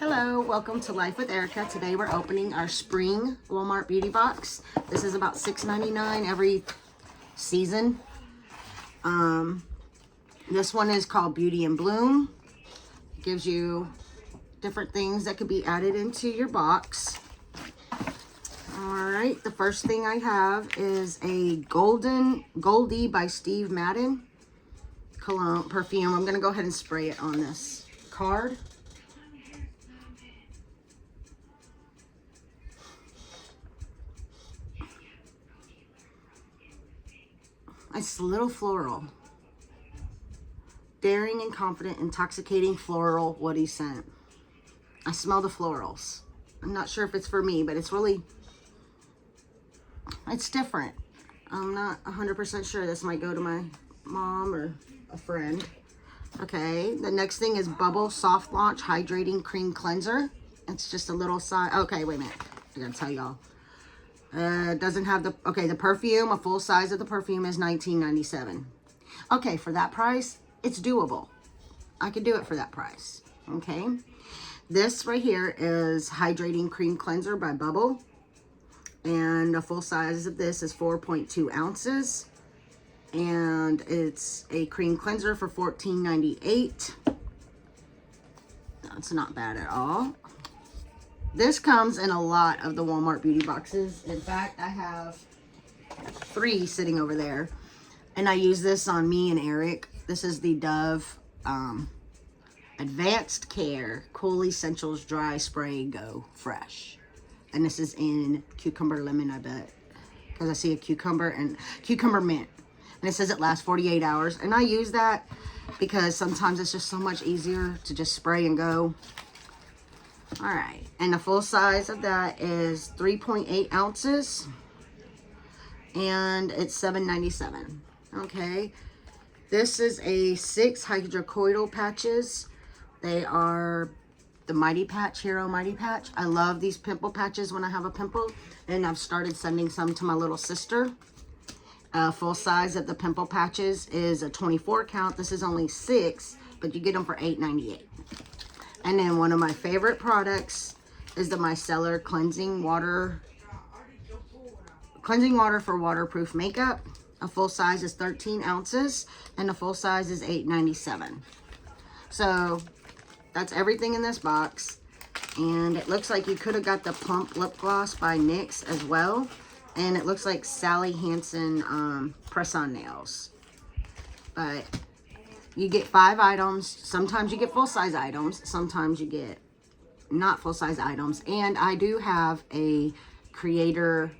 Hello, welcome to Life with Erica. Today we're opening our spring Walmart beauty box. This is about $6.99 every season. This one is called Beauty and Bloom. It gives you different things that could be added into your box. Alright, the first thing I have is a Goldie by Steve Madden cologne perfume. I'm going to go ahead and spray it on this card. It's a little floral. Daring and confident, intoxicating floral woody scent. I smell the florals. I'm not sure if it's for me, but it's different. I'm not 100% sure. This might go to my mom or a friend. Okay, the next thing is Bubble Soft Launch Hydrating Cream Cleanser. It's just a little size. Okay, wait a minute. I gotta tell y'all. It doesn't have the, okay, the perfume, a full size of the perfume is $19.97. Okay, for that price, it's doable. I could do it for that price. Okay. This right here is Hydrating Cream Cleanser by Bubble. And a full size of this is 4.2 ounces. And it's a cream cleanser for $14.98. That's not bad at all. This comes in a lot of the Walmart beauty boxes. In fact, I have 3 sitting over there. And I use this on me and Eric. This is the Dove Advanced Care Cool Essentials Dry Spray Go Fresh. And this is in cucumber lemon, I bet. Because I see a cucumber and cucumber mint. And it says it lasts 48 hours. And I use that because sometimes it's just so much easier to just spray and go. Alright, and the full size of that is 3.8 ounces, and it's $7.97. Okay, this is a 6 hydrocoidal patches. They are the Mighty Patch, Hero Mighty Patch. I love these pimple patches when I have a pimple, and I've started sending some to my little sister. Full size of the pimple patches is a 24 count. This is only 6, but you get them for $8.98. And then one of my favorite products is the Micellar Cleansing Water for Waterproof Makeup. A full size is 13 ounces and a full size is $8.97. So that's everything in this box. And it looks like you could have got the Plump Lip Gloss by NYX as well. And it looks like Sally Hansen press-on nails. But you get 5 items. Sometimes you get full-size items. Sometimes you get not full-size items. And I do have a creator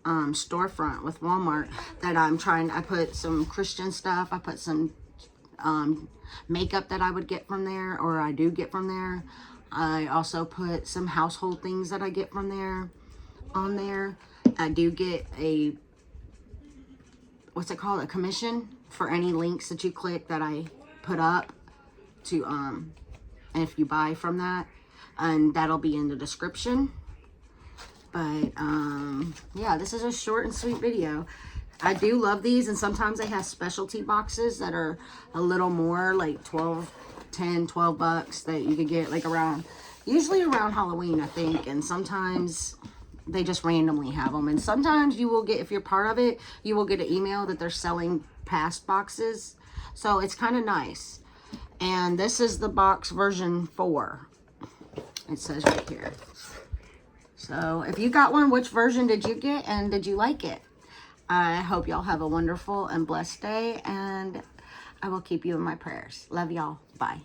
storefront with Walmart that I'm trying. I put some Christian stuff. I put some makeup that I would get from there, or I do get from there. I also put some household things that I get from there on there. I do get a, what's it called? A commission for any links that you click that I put up to, and if you buy from that, and that'll be in the description. But, yeah, this is a short and sweet video. I do love these, and sometimes they have specialty boxes that are a little more, like 12 bucks that you could get, like usually around Halloween, I think, and sometimes they just randomly have them. And sometimes you will get, if you're part of it, you will get an email that they're selling past boxes. So it's kind of nice. And this is the box version 4. It says right here. So if you got one, which version did you get and did you like it? I hope y'all have a wonderful and blessed day, and I will keep you in my prayers. Love y'all. Bye.